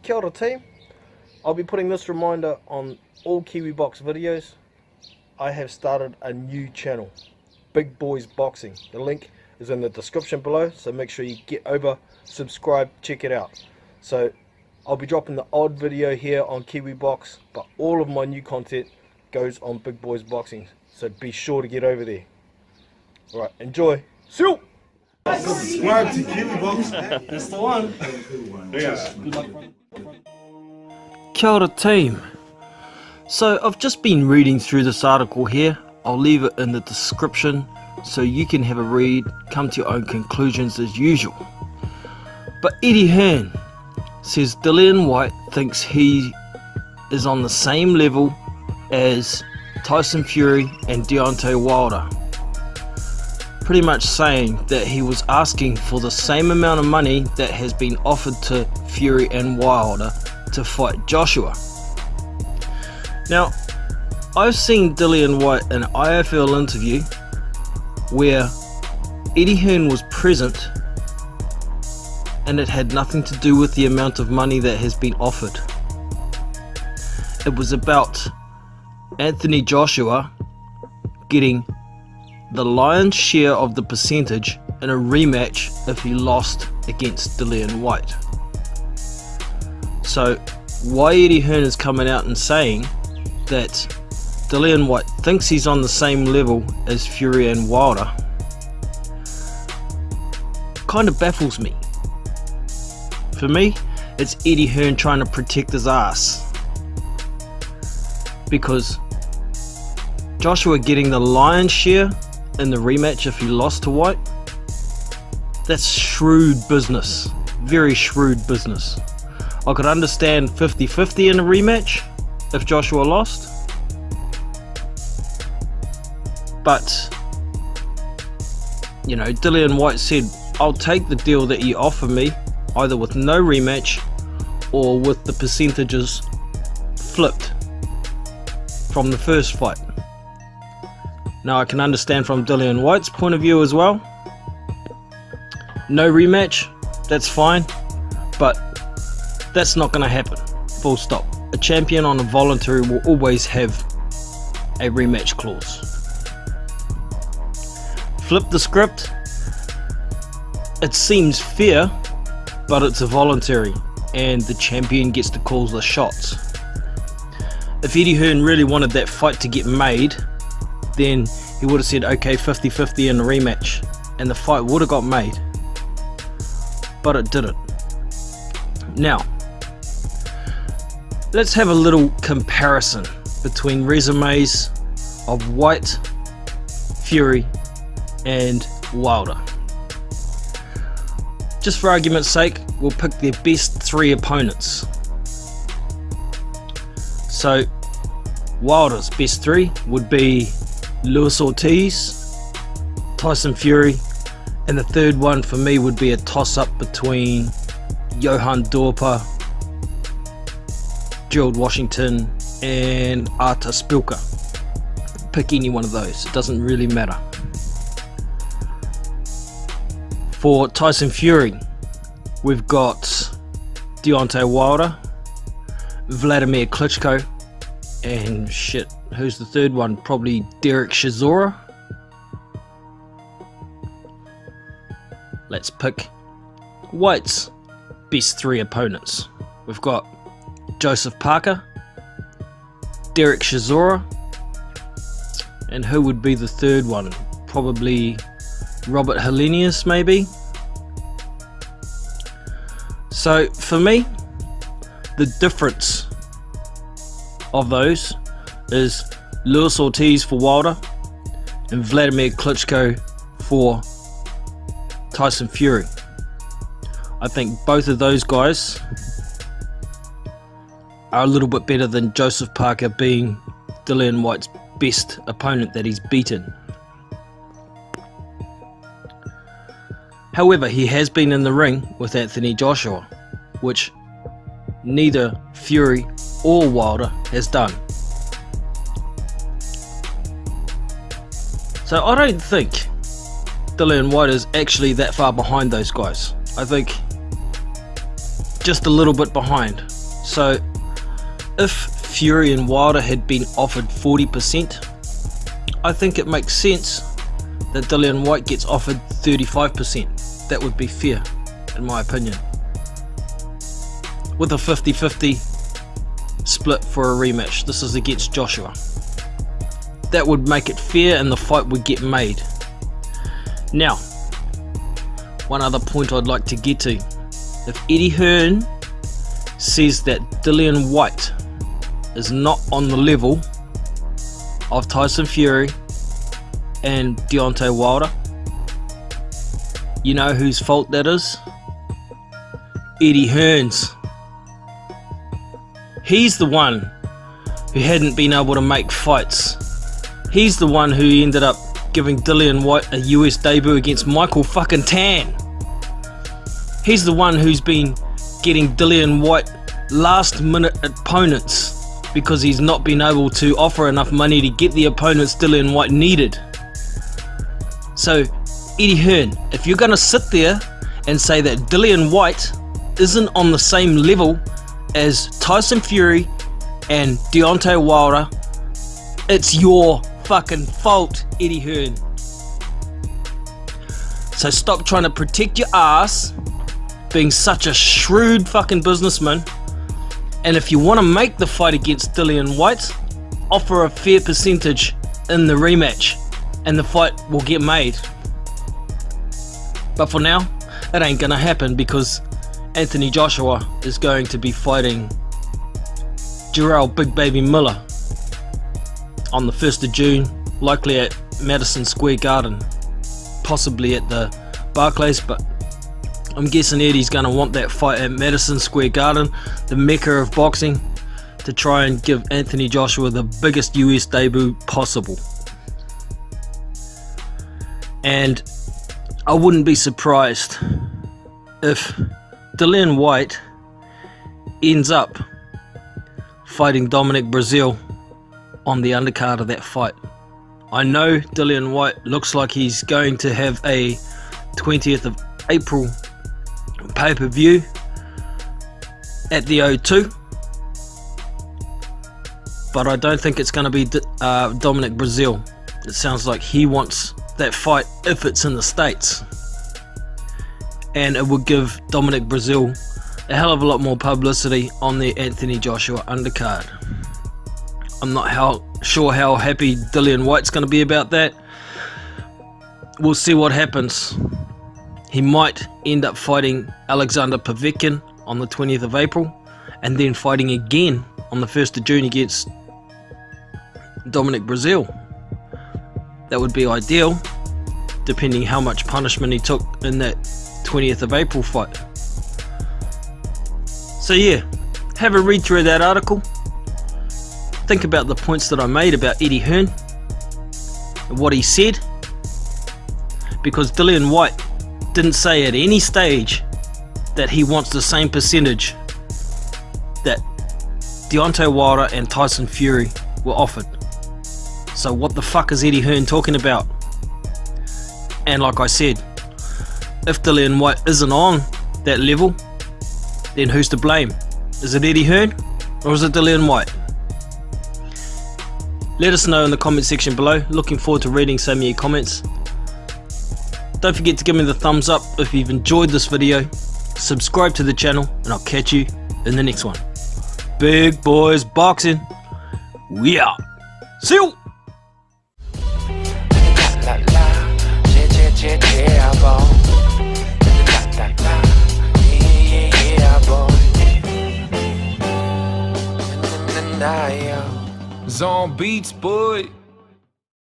Kia ora team. I'll be putting this reminder on all Kiwi Box videos. I have started a new channel, Big Boys Boxing. The link is in the description below, so make sure you get over, subscribe, check it out. So I'll be dropping the odd video here on Kiwi Box, but all of my new content goes on Big Boys Boxing, so be sure to get over there. Alright, enjoy. See you! Subscribe to Kiwi Box. That's the one. Yeah. Kia ora team. So I've just been reading through this article here. I'll leave it in the description so you can have a read, come to your own conclusions as usual. But Eddie Hearn says Dillian Whyte thinks he is on the same level as Tyson Fury and Deontay Wilder. Pretty much saying that he was asking for the same amount of money that has been offered to Fury and Wilder to fight Joshua. Now, I've seen Dillian Whyte in an IFL interview where Eddie Hearn was present, and it had nothing to do with the amount of money that has been offered. It was about Anthony Joshua getting the lion's share of the percentage in a rematch if he lost against Dillian Whyte. So why Eddie Hearn is coming out and saying that Dillian Whyte thinks he's on the same level as Fury and Wilder kind of baffles me. For me, it's Eddie Hearn trying to protect his ass, because Joshua getting the lion's share in the rematch if he lost to Whyte, that's shrewd business, very shrewd business. I could understand 50-50 in a rematch if Joshua lost, but you know, Dillian Whyte said, I'll take the deal that you offer me, either with no rematch or with the percentages flipped from the first fight. Now I can understand from Dillian Whyte's point of view as well. No rematch, that's fine, but that's not going to happen. Full stop. A champion on a voluntary will always have a rematch clause. Flip the script. It seems fair, but it's a voluntary, and the champion gets to call the shots. If Eddie Hearn really wanted that fight to get made, then he would have said okay, 50-50 in the rematch, and the fight would have got made, but it didn't. Now let's have a little comparison between resumes of Whyte, Fury and Wilder. Just for argument's sake, we'll pick their best three opponents. So Wilder's best three would be Luis Ortiz, Tyson Fury, and the third one for me would be a toss-up between Johann Dorper, Gerald Washington and Artur Spilka. Pick any one of those, it doesn't really matter. For Tyson Fury, we've got Deontay Wilder, Vladimir Klitschko, and shit, who's the third one? Probably Derek Chisora. Let's pick Whyte's best three opponents. We've got Joseph Parker, Derek Chisora, and who would be the third one? Probably Robert Helenius, maybe. So for me, the difference of those is Luis Ortiz for Wilder and Vladimir Klitschko for Tyson Fury. I think both of those guys are a little bit better than Joseph Parker being Dillian Whyte's best opponent that he's beaten. However, he has been in the ring with Anthony Joshua, which neither Fury or Wilder has done. So I don't think Dillian Whyte is actually that far behind those guys. I think just a little bit behind. So if Fury and Wilder had been offered 40%, I think it makes sense that Dillian Whyte gets offered 35%. That would be fair, in my opinion. With a 50-50 split for a rematch. This is against Joshua. That would make it fair and the fight would get made. Now, one other point I'd like to get to. If Eddie Hearn says that Dillian Whyte is not on the level of Tyson Fury and Deontay Wilder, you know whose fault that is? Eddie Hearn's. He's the one who hadn't been able to make fights. He's the one who ended up giving Dillian Whyte a US debut against Michael fucking Tan. He's the one who's been getting Dillian Whyte last minute opponents because he's not been able to offer enough money to get the opponents Dillian Whyte needed. So Eddie Hearn, if you're going to sit there and say that Dillian Whyte isn't on the same level as Tyson Fury and Deontay Wilder, it's your fucking fault, Eddie Hearn. So stop trying to protect your ass, being such a shrewd fucking businessman, and if you want to make the fight against Dillian Whyte, offer a fair percentage in the rematch and the fight will get made. But for now, it ain't gonna happen because Anthony Joshua is going to be fighting Jarrell Big Baby Miller on the 1st of June, likely at Madison Square Garden, possibly at the Barclays, but I'm guessing Eddie's going to want that fight at Madison Square Garden, the mecca of boxing, to try and give Anthony Joshua the biggest US debut possible. And I wouldn't be surprised if Dillian Whyte ends up fighting Dominic Breazeale on the undercard of that fight. I know Dillian Whyte looks like he's going to have a 20th of April pay-per-view at the O2, but I don't think it's going to be Dominic Breazeale. It sounds like he wants that fight if it's in the States, and it would give Dominic Breazeale a hell of a lot more publicity on the Anthony Joshua undercard. I'm not sure how happy Dillian Whyte's going to be about that. We'll see what happens. He might end up fighting Alexander Povetkin on the 20th of April and then fighting again on the 1st of June against Dominic Breazeale. That would be ideal, depending how much punishment he took in that 20th of April fight. So yeah, have a read through that article. Think about the points that I made about Eddie Hearn and what he said, because Dillian Whyte didn't say at any stage that he wants the same percentage that Deontay Wilder and Tyson Fury were offered. So what the fuck is Eddie Hearn talking about? And like I said, if Dillian Whyte isn't on that level, then who's to blame? Is it Eddie Hearn or is it Dillian Whyte? Let us know in the comment section below. Looking forward to reading some of your comments. Don't forget to give me the thumbs up if you've enjoyed this video. Subscribe to the channel and I'll catch you in the next one. Big Boys Boxing. We out. See you. Zone beats, boy.